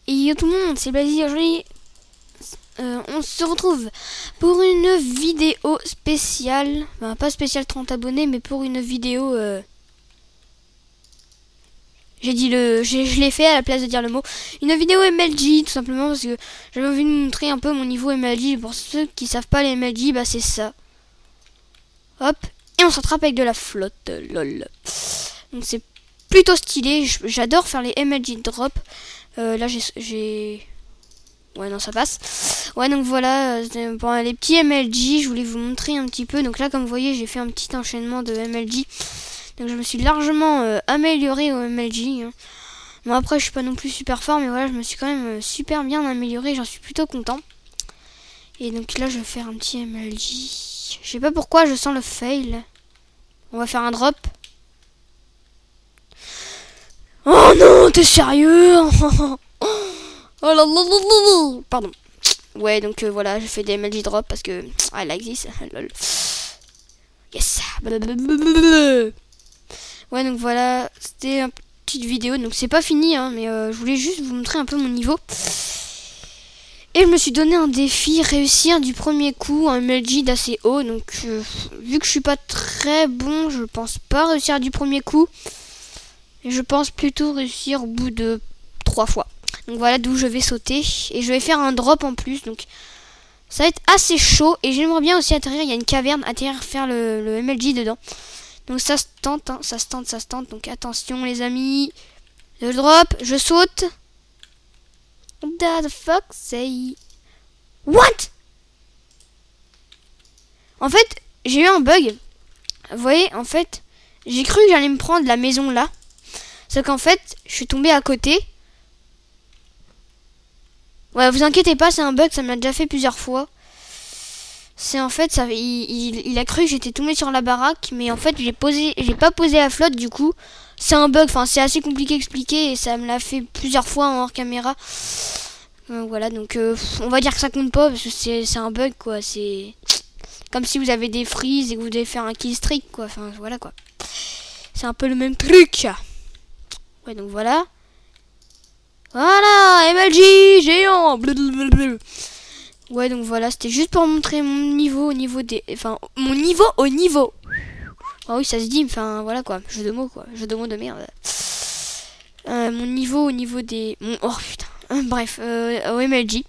Et yo tout le monde, c'est Blazy. Aujourd'hui, on se retrouve pour une vidéo spéciale. Enfin, pas spéciale 30 abonnés, mais pour une vidéo... je l'ai fait à la place de dire le mot. Une vidéo MLG, tout simplement, parce que j'avais envie de vous montrer un peu mon niveau MLG. Pour ceux qui savent pas les MLG, bah c'est ça. Hop, et on s'attrape avec de la flotte, lol. Donc c'est plutôt stylé, j'adore faire les MLG drop. Là j'ai... Ouais non ça passe. Ouais donc voilà, pour les petits MLG, je voulais vous montrer un petit peu. Donc là comme vous voyez j'ai fait un petit enchaînement de MLG. Donc je me suis largement amélioré au MLG. Hein. Bon après je suis pas non plus super fort, mais voilà je me suis quand même super bien amélioré, j'en suis plutôt content. Et donc là je vais faire un petit MLG. Je sais pas pourquoi je sens le fail. On va faire un drop. Oh non, t'es sérieux? Oh là là là là. Pardon. Ouais, donc voilà, je fais des MLG drop parce que I like this. Lol. Yes. Ouais, donc voilà, c'était une petite vidéo. Donc c'est pas fini, hein, mais je voulais juste vous montrer un peu mon niveau. Et je me suis donné un défi, réussir du premier coup un MLG d'assez haut. Donc vu que je suis pas très bon, je pense pas réussir du premier coup. Et je pense plutôt réussir au bout de 3 fois. Donc voilà d'où je vais sauter. Et je vais faire un drop en plus. Donc ça va être assez chaud. Et j'aimerais bien aussi atterrir. Il y a une caverne, atterrir, faire le MLG dedans. Donc ça se tente, hein, ça se tente. Donc attention les amis. Le drop, je saute. What the fuck say... What? En fait, j'ai eu un bug. Vous voyez, en fait, j'ai cru que j'allais me prendre la maison là. Sauf qu'en fait, je suis tombé à côté. Ouais, vous inquiétez pas, c'est un bug, ça me l'a déjà fait plusieurs fois. C'est en fait, ça, il a cru que j'étais tombé sur la baraque, mais en fait, j'ai pas posé la flotte du coup. C'est un bug, enfin, c'est assez compliqué à expliquer et ça me l'a fait plusieurs fois en hors caméra. Voilà, donc on va dire que ça compte pas parce que c'est un bug quoi. C'est comme si vous avez des freezes et que vous devez faire un kill streak quoi. Enfin, voilà quoi. C'est un peu le même truc. Ouais, donc voilà. Voilà, MLG géant. Blablabla. Ouais, donc voilà, c'était juste pour montrer mon niveau au niveau des... Enfin, mon niveau au niveau. Ah oui, ça se dit, enfin, voilà quoi. Jeu de mots quoi. Jeu de mots de merde. Mon niveau au niveau des... Oh putain. Bref, au MLG.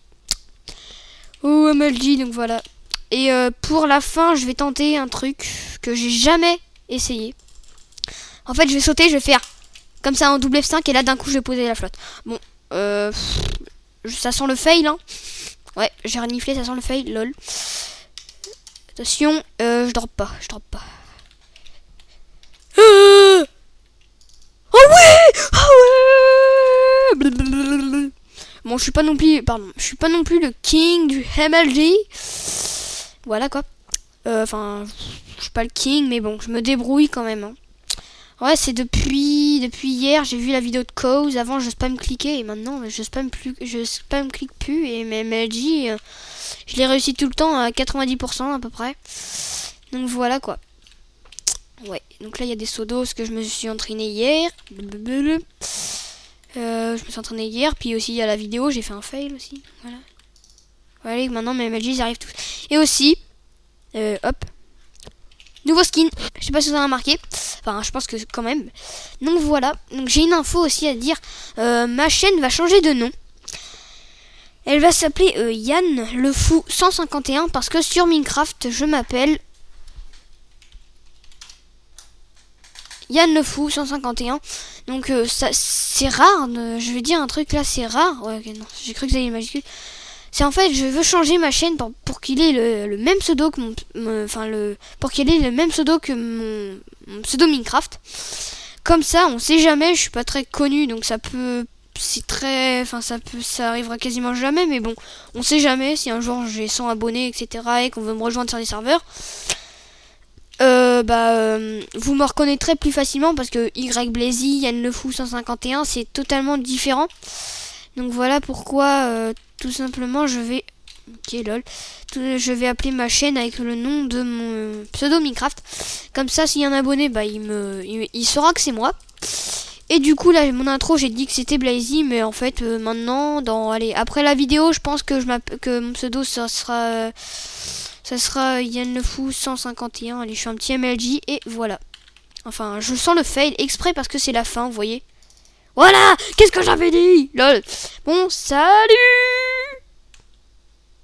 Au MLG, donc voilà. Et pour la fin, je vais tenter un truc que j'ai jamais essayé. En fait, je vais sauter, je vais faire... Comme ça en double F5 et là d'un coup je vais poser la flotte. Bon, ça sent le fail hein. Ouais, j'ai reniflé, ça sent le fail, lol. Attention, je drop pas. Oh oui. Oh ouais. Bon, je suis pas non plus le king du MLG. Voilà quoi. Enfin, je suis pas le king, mais bon, je me débrouille quand même. Hein. Ouais, c'est depuis hier, j'ai vu la vidéo de Cause. Avant, je spam cliquais et maintenant, je spam clique plus. Et mes MLG, je l'ai réussi tout le temps à 90% à peu près. Donc voilà quoi. Ouais, donc là, il y a des sauts d'eau parce que je me suis entraîné hier. Je me suis entraîné hier. Puis aussi, il y a la vidéo, j'ai fait un fail aussi. Voilà. Voilà, maintenant, mes MLG, ils arrivent tous. Et aussi, hop. Nouveau skin, je sais pas si vous avez remarqué. Enfin, je pense que quand même. Donc voilà. Donc j'ai une info aussi à dire. Ma chaîne va changer de nom. Elle va s'appeler Yann le Fou 151 parce que sur Minecraft, je m'appelle Yann le Fou 151. Donc ça, c'est rare. Je vais dire un truc là, c'est rare. Ouais, okay, non, j'ai cru que ça allait majuscule. C'est en fait, je veux changer ma chaîne pour qu'il ait le même pseudo que pour qu'il ait le même pseudo que mon pseudo Minecraft. Comme ça, on sait jamais, je suis pas très connu, donc ça arrivera quasiment jamais, mais bon, on sait jamais si un jour j'ai 100 abonnés, etc. et qu'on veut me rejoindre sur des serveurs. Vous me reconnaîtrez plus facilement parce que YBlazy, Yann le Fou 151, c'est totalement différent. Donc voilà pourquoi tout simplement je vais appeler ma chaîne avec le nom de mon pseudo Minecraft. Comme ça, s'il y a un abonné, il saura que c'est moi. Et du coup là mon intro j'ai dit que c'était Blazy, mais en fait maintenant allez, après la vidéo je pense que que mon pseudo ça sera Yann le Fou 151. Allez, je fais un petit MLJ et voilà. Enfin je sens le fail exprès parce que c'est la fin, vous voyez. Voilà, qu'est-ce que j'avais dit, lol. Bon, salut.